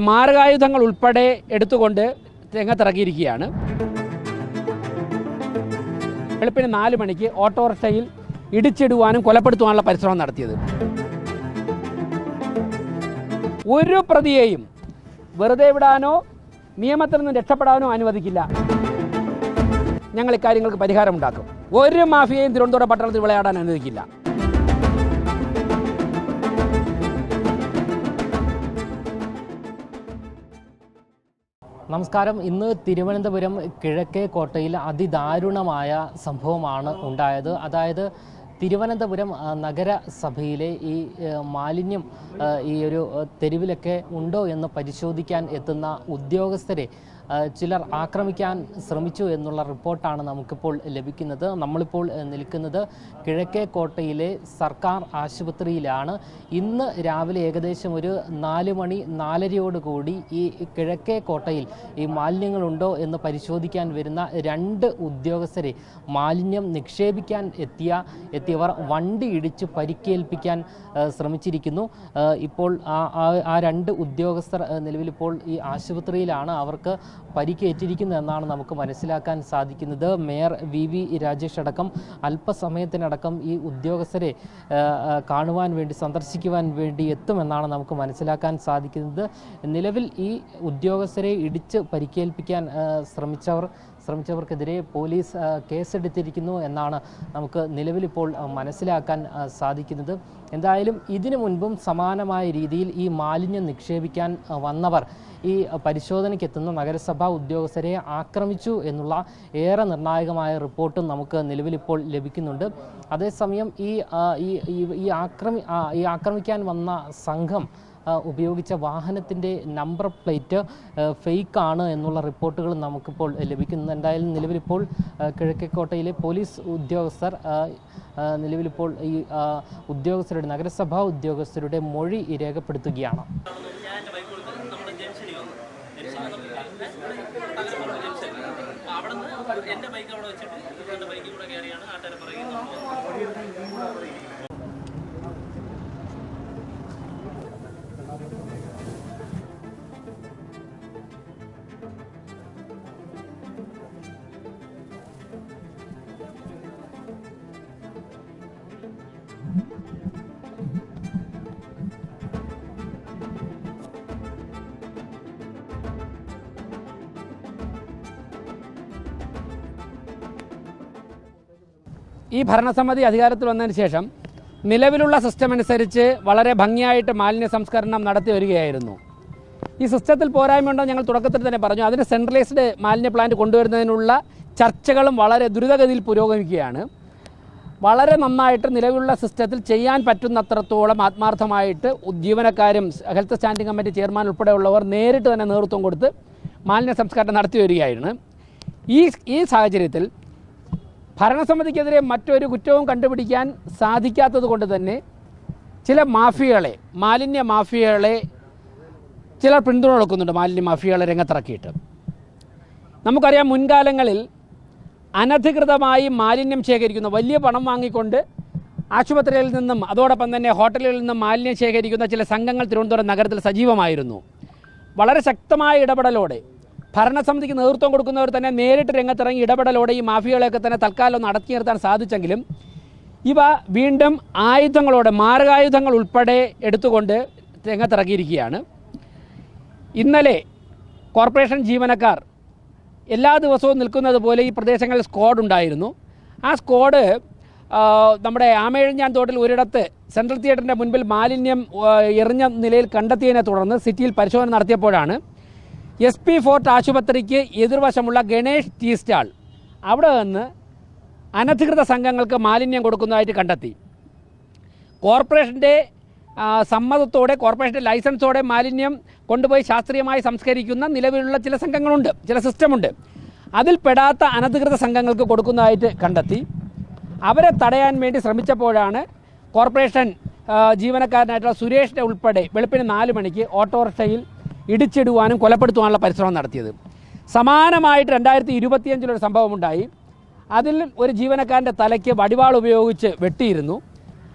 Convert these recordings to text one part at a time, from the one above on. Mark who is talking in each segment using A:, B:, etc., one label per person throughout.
A: മാരകായുധങ്ങൾ ഉൾപ്പെടെ എടുത്തുകൊണ്ട് രംഗത്തിറങ്ങിയിരിക്കുകയാണ്. വെളുപ്പിന് 4 മണിക്ക് ഓട്ടോറിക്ഷയിൽ ഇടിച്ചിടുവാനും കൊലപ്പെടുത്തുവാനുള്ള പരിശ്രമം നടത്തിയത്. ഒരു പ്രതിയെയും വെറുതെ വിടാനോ നിയമത്തിൽ നിന്ന് രക്ഷപ്പെടാനോ അനുവദിക്കില്ല. ഞങ്ങൾ ഇക്കാര്യങ്ങൾക്ക് പരിഹാരമുണ്ടാക്കും. ഒരു മാഫിയയും തിരുവനന്തപുരം പട്ടണത്തിൽ വിളയാടാൻ അനുവദിക്കില്ല.
B: നമസ്കാരം. ഇന്ന് തിരുവനന്തപുരം കിഴക്കേക്കോട്ടയിൽ അതിദാരുണമായ സംഭവമാണ് ഉണ്ടായത്. അതായത് തിരുവനന്തപുരം നഗരസഭയിലെ ഈ മാലിന്യം ഈ ഒരു തെരുവിലൊക്കെ ഉണ്ടോ എന്ന് പരിശോധിക്കാൻ എത്തുന്ന ഉദ്യോഗസ്ഥരെ ചിലർ ആക്രമിക്കാൻ ശ്രമിച്ചു എന്നുള്ള റിപ്പോർട്ടാണ് നമുക്കിപ്പോൾ ലഭിക്കുന്നത്. നമ്മളിപ്പോൾ നിൽക്കുന്നത് കിഴക്കേക്കോട്ടയിലെ സർക്കാർ ആശുപത്രിയിലാണ്. ഇന്ന് രാവിലെ ഏകദേശം ഒരു 4 മണി 4:30 ഈ കിഴക്കേക്കോട്ടയിൽ ഈ മാലിന്യങ്ങളുണ്ടോ എന്ന് പരിശോധിക്കാൻ വരുന്ന 2 ഉദ്യോഗസ്ഥരെ മാലിന്യം നിക്ഷേപിക്കാൻ എത്തിയവർ വണ്ടി ഇടിച്ച് പരിക്കേൽപ്പിക്കാൻ ശ്രമിച്ചിരിക്കുന്നു. ഇപ്പോൾ ആ 2 ഉദ്യോഗസ്ഥർ നിലവിലിപ്പോൾ ഈ ആശുപത്രിയിലാണ്. അവർക്ക് പരിക്കേറ്റിരിക്കുന്നു എന്നാണ് നമുക്ക് മനസ്സിലാക്കാൻ സാധിക്കുന്നത്. മേയർ VV രാജേഷ് അടക്കം അല്പസമയത്തിനടക്കം ഈ ഉദ്യോഗസ്ഥരെ കാണുവാൻ വേണ്ടി സന്ദർശിക്കുവാൻ വേണ്ടി എത്തുമെന്നാണ് നമുക്ക് മനസ്സിലാക്കാൻ സാധിക്കുന്നത്. നിലവിൽ ഈ ഉദ്യോഗസ്ഥരെ ഇടിച്ച് പരിക്കേൽപ്പിക്കാൻ ശ്രമിച്ചവർക്കെതിരെ പോലീസ് കേസെടുത്തിരിക്കുന്നു എന്നാണ് നമുക്ക് നിലവിലിപ്പോൾ മനസ്സിലാക്കാൻ സാധിക്കുന്നത്. എന്തായാലും ഇതിനു മുൻപും സമാനമായ രീതിയിൽ ഈ മാലിന്യം നിക്ഷേപിക്കാൻ വന്നവർ ഈ പരിശോധനയ്ക്കെത്തുന്ന നഗരസഭാ ഉദ്യോഗസ്ഥരെ ആക്രമിച്ചു എന്നുള്ള ഏറെ നിർണായകമായ റിപ്പോർട്ടും നമുക്ക് നിലവിലിപ്പോൾ ലഭിക്കുന്നുണ്ട്. അതേസമയം ഈ ആക്രമിക്കാൻ വന്ന സംഘം ഉപയോഗിച്ച വാഹനത്തിൻ്റെ നമ്പർ പ്ലേറ്റ് ഫേക്കാണ് എന്നുള്ള റിപ്പോർട്ടുകൾ നമുക്കിപ്പോൾ ലഭിക്കുന്നു. എന്തായാലും നിലവിലിപ്പോൾ കിഴക്കേക്കോട്ടയിലെ പോലീസ് ഉദ്യോഗസ്ഥർ നിലവിലിപ്പോൾ ഈ ഉദ്യോഗസ്ഥരുടെ നഗരസഭാ ഉദ്യോഗസ്ഥരുടെ മൊഴി രേഖപ്പെടുത്തുകയാണ്.
C: എന്റെ ബൈക്ക് അവിടെ വെച്ചിട്ട് എന്റെ ബൈക്കിൽ കൂടെ കയറിയാണ് ആൾക്കാരെ പറയുന്നത്.
A: ഈ ഭരണസമിതി അധികാരത്തിൽ വന്നതിന് ശേഷം നിലവിലുള്ള സിസ്റ്റം അനുസരിച്ച് വളരെ ഭംഗിയായിട്ട് മാലിന്യ സംസ്കരണം നടത്തി വരികയായിരുന്നു. ഈ സിസ്റ്റത്തിൽ പോരായ്മയുണ്ടോ ഞങ്ങൾ തുടക്കത്തിൽ തന്നെ പറഞ്ഞു. അതിന് സെൻട്രലൈസ്ഡ് മാലിന്യ പ്ലാന്റ് കൊണ്ടുവരുന്നതിനുള്ള ചർച്ചകളും വളരെ ദ്രുതഗതിയിൽ പുരോഗമിക്കുകയാണ്. വളരെ നന്നായിട്ട് നിലവിലുള്ള സിസ്റ്റത്തിൽ ചെയ്യാൻ പറ്റുന്നത്രത്തോളം ആത്മാർത്ഥമായിട്ട് ജീവനക്കാരും ഹെൽത്ത് സ്റ്റാൻഡിംഗ് കമ്മിറ്റി ചെയർമാൻ ഉൾപ്പെടെയുള്ളവർ നേരിട്ട് തന്നെ നേതൃത്വം കൊടുത്ത് മാലിന്യ സംസ്കരണം നടത്തി വരികയായിരുന്നു. ഈ സാഹചര്യത്തിൽ ഭരണസമിതിക്കെതിരെ മറ്റൊരു കുറ്റവും കണ്ടുപിടിക്കാൻ സാധിക്കാത്തത് കൊണ്ട് തന്നെ ചില മാലിന്യ മാഫിയകളെ ചിലർ പിന്തുണ കൊടുക്കുന്നുണ്ട്. മാലിന്യ മാഫിയകളെ രംഗത്തിറക്കിയിട്ട് നമുക്കറിയാം, മുൻകാലങ്ങളിൽ അനധികൃതമായി മാലിന്യം ശേഖരിക്കുന്ന, വലിയ പണം വാങ്ങിക്കൊണ്ട് ആശുപത്രികളിൽ നിന്നും അതോടൊപ്പം തന്നെ ഹോട്ടലുകളിൽ നിന്നും മാലിന്യം ശേഖരിക്കുന്ന ചില സംഘങ്ങൾ തിരുവനന്തപുരം നഗരത്തിൽ സജീവമായിരുന്നു. വളരെ ശക്തമായ ഇടപെടലോടെ ഭരണസമിതിക്ക് നേതൃത്വം കൊടുക്കുന്നവർ തന്നെ നേരിട്ട് രംഗത്തിറങ്ങി ഇടപെടലോടെ ഈ മാഫിയകളെയൊക്കെ തന്നെ തൽക്കാലം ഒന്ന് അടക്കി നിർത്താൻ സാധിച്ചെങ്കിലും ഇവ വീണ്ടും മാരകായുധങ്ങൾ ഉൾപ്പെടെ എടുത്തുകൊണ്ട് രംഗത്തിറങ്ങിയിരിക്കുകയാണ്. ഇന്നലെ കോർപ്പറേഷൻ ജീവനക്കാർ എല്ലാ ദിവസവും നിൽക്കുന്നത് പോലെ ഈ പ്രദേശങ്ങളിൽ സ്ക്വാഡ് ഉണ്ടായിരുന്നു. ആ സ്ക്വാഡ് നമ്മുടെ ആമയിഴഞ്ഞാൻ തോട്ടിൽ ഒരിടത്ത് സെൻട്രൽ തിയേറ്ററിൻ്റെ മുൻപിൽ മാലിന്യം എറിഞ്ഞ നിലയിൽ കണ്ടെത്തിയതിനെ തുടർന്ന് സിറ്റിയിൽ പരിശോധന നടത്തിയപ്പോഴാണ് SP ഫോർട്ട് ആശുപത്രിക്ക് എതിർവശമുള്ള ഗണേഷ് ടീ സ്റ്റാൾ അവിടെ നിന്ന് അനധികൃത സംഘങ്ങൾക്ക് മാലിന്യം കൊടുക്കുന്നതായിട്ട് കണ്ടെത്തി. കോർപ്പറേഷൻ്റെ സമ്മതത്തോടെ, കോർപ്പറേഷൻ്റെ ലൈസൻസോടെ മാലിന്യം കൊണ്ടുപോയി ശാസ്ത്രീയമായി സംസ്കരിക്കുന്ന നിലവിലുള്ള ചില സംഘങ്ങളുണ്ട്, ചില സിസ്റ്റമുണ്ട്. അതിൽ പെടാത്ത അനധികൃത സംഘങ്ങൾക്ക് കൊടുക്കുന്നതായിട്ട് കണ്ടെത്തി. അവരെ തടയാൻ വേണ്ടി ശ്രമിച്ചപ്പോഴാണ് കോർപ്പറേഷൻ ജീവനക്കാരനായിട്ടുള്ള സുരേഷിനെ ഉൾപ്പെടെ വെളുപ്പിന് 4 മണിക്ക് ഓട്ടോറിക്ഷയിൽ ഇടിച്ചിടുവാനും കൊലപ്പെടുത്തുവാനുള്ള പരിശ്രമം നടത്തിയത്. സമാനമായിട്ട് 2025 സംഭവമുണ്ടായി. അതിൽ ഒരു ജീവനക്കാരൻ്റെ തലയ്ക്ക് വടിവാൾ ഉപയോഗിച്ച് വെട്ടിയിരുന്നു.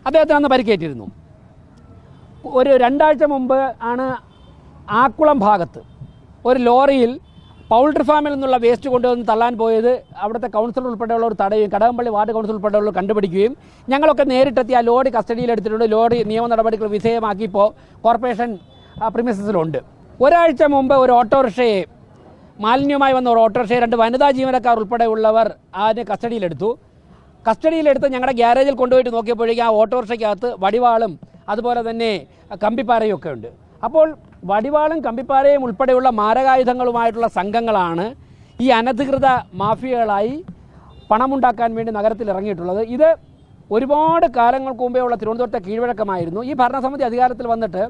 A: അദ്ദേഹത്തിന് അന്ന് പരിക്കേറ്റിരുന്നു. ഒരു 2 ആഴ്ച മുമ്പ് ആണ് ആക്കുളം ഭാഗത്ത് ഒരു ലോറിയിൽ പൗൾട്രി ഫാമിൽ നിന്നുള്ള വേസ്റ്റ് കൊണ്ടുവന്ന് തള്ളാൻ പോയത് അവിടുത്തെ കൗൺസിലർ ഉൾപ്പെടെയുള്ളവർ തടയുകയും കടകംപള്ളി വാർഡ് കൗൺസിലർ ഉൾപ്പെടെയുള്ളവർ കണ്ടുപിടിക്കുകയും ഞങ്ങളൊക്കെ നേരിട്ടെത്തി ആ ലോറി കസ്റ്റഡിയിലെടുത്തിട്ടുണ്ട്. ലോറി നിയമ നടപടികൾ വിധേയമാക്കി ഇപ്പോൾ കോർപ്പറേഷൻ പ്രിമിസസിലുണ്ട്. ഒരാഴ്ച മുമ്പ് ഒരു ഓട്ടോറിക്ഷയെ മാലിന്യവുമായി വന്ന ഒരു ഓട്ടോറിക്ഷയെ 2 വനിതാ ജീവനക്കാർ ഉൾപ്പെടെയുള്ളവർ അതിനെ കസ്റ്റഡിയിലെടുത്ത് ഞങ്ങളുടെ ഗ്യാരേജിൽ കൊണ്ടുപോയിട്ട് നോക്കിയപ്പോഴേക്കും ആ ഓട്ടോറിക്ഷയ്ക്കകത്ത് വടിവാളും അതുപോലെ തന്നെ കമ്പിപ്പാരയും ഒക്കെ ഉണ്ട്. അപ്പോൾ വടിവാളും കമ്പിപ്പാരയും ഉൾപ്പെടെയുള്ള മാരകായുധങ്ങളുമായിട്ടുള്ള സംഘങ്ങളാണ് ഈ അനധികൃത മാഫിയകളായി പണമുണ്ടാക്കാൻ വേണ്ടി നഗരത്തിൽ ഇറങ്ങിയിട്ടുള്ളത്. ഇത് ഒരുപാട് കാലങ്ങൾക്ക് മുമ്പേ ഉള്ള തിരുവനന്തപുരത്തെ കീഴ്വഴക്കമായിരുന്നു. ഈ ഭരണസമിതി അധികാരത്തിൽ വന്നിട്ട്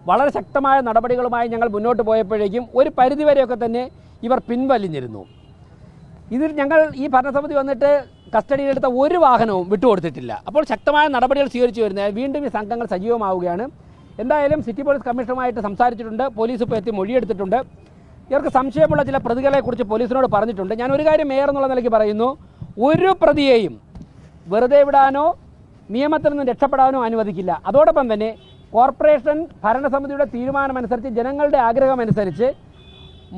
A: വളരെ ശക്തമായ നടപടികളുമായി ഞങ്ങൾ മുന്നോട്ട് പോയപ്പോഴേക്കും ഒരു പരിധിവരെയൊക്കെ തന്നെ ഇവർ പിൻവലിഞ്ഞിരുന്നു. ഇതിൽ ഞങ്ങൾ ഈ ഭരണസമിതി വന്നിട്ട് കസ്റ്റഡിയിലെടുത്ത ഒരു വാഹനവും വിട്ടുകൊടുത്തിട്ടില്ല. അപ്പോൾ ശക്തമായ നടപടികൾ സ്വീകരിച്ചു വരുന്നത് വീണ്ടും ഈ സംഘങ്ങൾ സജീവമാവുകയാണ്. എന്തായാലും സിറ്റി പോലീസ് കമ്മീഷണറുമായിട്ട് സംസാരിച്ചിട്ടുണ്ട്. പോലീസ് ഇപ്പോൾ എത്തി മൊഴിയെടുത്തിട്ടുണ്ട്. ഇവർക്ക് സംശയമുള്ള ചില പ്രതികളെക്കുറിച്ച് പോലീസിനോട് പറഞ്ഞിട്ടുണ്ട്. ഞാൻ ഒരു കാര്യം മേയർ എന്നുള്ള നിലയ്ക്ക് പറയുന്നു, ഒരു പ്രതിയെയും വെറുതെ വിടാനോ നിയമത്തിൽ നിന്ന് രക്ഷപ്പെടാനോ അനുവദിക്കില്ല. അതോടൊപ്പം തന്നെ കോർപ്പറേഷൻ ഭരണസമിതിയുടെ തീരുമാനമനുസരിച്ച് ജനങ്ങളുടെ ആഗ്രഹമനുസരിച്ച്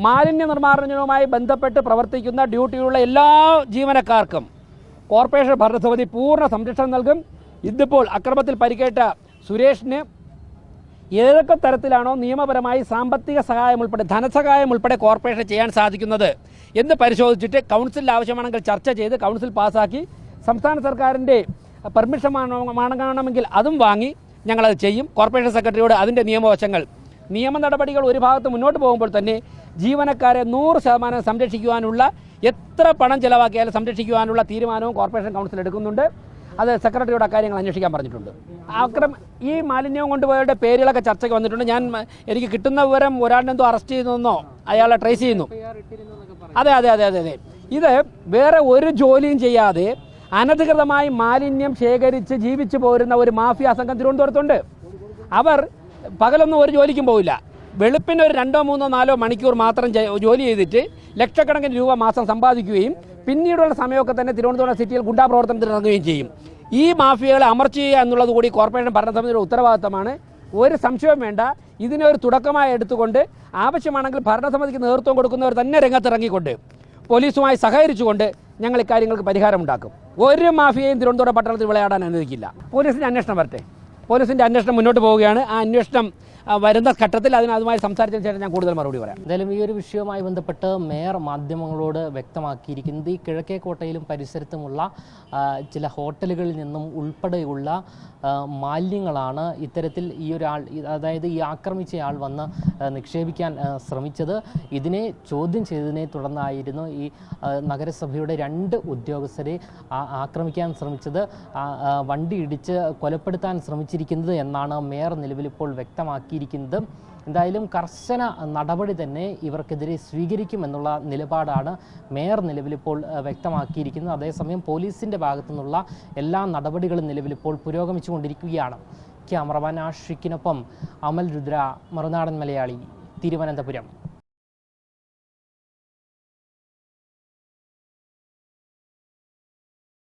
A: മാലിന്യ നിർമ്മാർജ്ജനവുമായി ബന്ധപ്പെട്ട് പ്രവർത്തിക്കുന്ന ഡ്യൂട്ടിയുള്ള എല്ലാ ജീവനക്കാർക്കും കോർപ്പറേഷൻ ഭരണസമിതി പൂർണ്ണ സംരക്ഷണം നൽകും. ഇതിപ്പോൾ അക്രമത്തിൽ പരിക്കേറ്റ സുരേഷിന് ഏതൊക്കെ തരത്തിലാണോ നിയമപരമായി സാമ്പത്തിക സഹായം ഉൾപ്പെടെ ധനസഹായം ഉൾപ്പെടെ കോർപ്പറേഷൻ ചെയ്യാൻ സാധിക്കുന്നത് എന്ന് പരിശോധിച്ചിട്ട് കൗൺസിലിൽ ആവശ്യമാണെങ്കിൽ ചർച്ച ചെയ്ത് കൗൺസിൽ പാസ്സാക്കി സംസ്ഥാന സർക്കാരിൻ്റെ പെർമിഷൻ വാങ്ങണമെങ്കിൽ അതും വാങ്ങി ഞങ്ങളത് ചെയ്യും. കോർപ്പറേഷൻ സെക്രട്ടറിയോട് അതിൻ്റെ നിയമ നടപടികൾ ഒരു ഭാഗത്ത് മുന്നോട്ട് പോകുമ്പോൾ തന്നെ ജീവനക്കാരെ 100% സംരക്ഷിക്കുവാനുള്ള എത്ര പണം ചിലവാക്കിയാലും സംരക്ഷിക്കുവാനുള്ള തീരുമാനവും കോർപ്പറേഷൻ കൗൺസിൽ എടുക്കുന്നുണ്ട്. അത് സെക്രട്ടറിയോട് അക്കാര്യങ്ങൾ അന്വേഷിക്കാൻ പറഞ്ഞിട്ടുണ്ട്. ഈ മാലിന്യവും കൊണ്ടുപോയവരുടെ പേരുകളൊക്കെ ചർച്ചയ്ക്ക് വന്നിട്ടുണ്ട്. എനിക്ക് കിട്ടുന്ന വിവരം ഒരാളിനെന്തോ അറസ്റ്റ് ചെയ്യുന്നതെന്നോ അയാളെ ട്രേസ് ചെയ്യുന്നു. അതെ. ഇത് വേറെ ഒരു ജോലിയും ചെയ്യാതെ അനധികൃതമായി മാലിന്യം ശേഖരിച്ച് ജീവിച്ചു പോരുന്ന ഒരു മാഫിയ സംഘം തിരുവനന്തപുരത്തുണ്ട്. അവർ പകലൊന്നും ഒരു ജോലിക്കും പോവില്ല. വെളുപ്പിന് ഒരു 2, 3, 4 മണിക്കൂർ മാത്രം ജോലി ചെയ്തിട്ട് ലക്ഷക്കണക്കിന് രൂപ മാസം സമ്പാദിക്കുകയും പിന്നീടുള്ള സമയമൊക്കെ തന്നെ തിരുവനന്തപുരം സിറ്റിയിൽ ഗുണ്ടാ പ്രവർത്തനത്തിൽ ഇറങ്ങുകയും ചെയ്യും. ഈ മാഫിയകളെ അമർച്ച ചെയ്യുക എന്നുള്ളത് കൂടി കോർപ്പറേഷൻ ഭരണസമിതിയുടെ ഉത്തരവാദിത്തമാണ്. ഒരു സംശയവും വേണ്ട. ഇതിനെ ഒരു തുടക്കമായി എടുത്തുകൊണ്ട് ആവശ്യമാണെങ്കിൽ ഭരണസമിതിക്ക് നേതൃത്വം കൊടുക്കുന്നവർ തന്നെ രംഗത്തിറങ്ങിക്കൊണ്ട് പോലീസുമായി സഹകരിച്ചുകൊണ്ട് ഞങ്ങൾ ഇക്കാര്യങ്ങൾക്ക് പരിഹാരമുണ്ടാക്കും. ഒരു മാഫിയയും തിരുവനന്തപുരം പട്ടണത്തിൽ വിളയാടാൻ അനുവദിക്കില്ല. പോലീസിൻ്റെ അന്വേഷണം വരട്ടെ. പോലീസിൻ്റെ അന്വേഷണം മുന്നോട്ട് പോവുകയാണ്. ആ അന്വേഷണം വരുന്ന ഘട്ടത്തിൽ അതുമായി സംസാരിച്ചതിന് ശേഷം ഞാൻ കൂടുതൽ മറുപടി പറയാം.
B: എന്തായാലും ഈ ഒരു വിഷയവുമായി ബന്ധപ്പെട്ട് മേയർ മാധ്യമങ്ങളോട് വ്യക്തമാക്കിയിരിക്കുന്നത് ഈ കിഴക്കേക്കോട്ടയിലും പരിസരത്തുമുള്ള ചില ഹോട്ടലുകളിൽ നിന്നും ഉൾപ്പെടെയുള്ള മാലിന്യങ്ങളാണ് ഇത്തരത്തിൽ അതായത് ഈ ആക്രമിച്ചയാൾ വന്ന് നിക്ഷേപിക്കാൻ ശ്രമിച്ചത്. ഇതിനെ ചോദ്യം ചെയ്തതിനെ തുടർന്നായിരുന്നു ഈ നഗരസഭയുടെ 2 ഉദ്യോഗസ്ഥരെ ആക്രമിക്കാൻ ശ്രമിച്ചത്, വണ്ടി ഇടിച്ച് കൊലപ്പെടുത്താൻ ശ്രമിച്ചിരിക്കുന്നത് എന്നാണ് മേയർ നിലവിലിപ്പോൾ വ്യക്തമാക്കിയിരിക്കുന്നത്. എന്തായാലും കർശന നടപടി തന്നെ ഇവർക്കെതിരെ സ്വീകരിക്കുമെന്നുള്ള നിലപാടാണ് മേയർ നിലവിലിപ്പോൾ വ്യക്തമാക്കിയിരിക്കുന്നത്. അതേസമയം പോലീസിൻ്റെ ഭാഗത്തു നിന്നുള്ള എല്ലാ നടപടികളും നിലവിലിപ്പോൾ പുരോഗമിച്ചുകൊണ്ടിരിക്കുകയാണ്. ക്യാമറമാൻ ആഷിക്കിനൊപ്പം അമൽ രുദ്ര, മറുനാടൻ മലയാളി, തിരുവനന്തപുരം.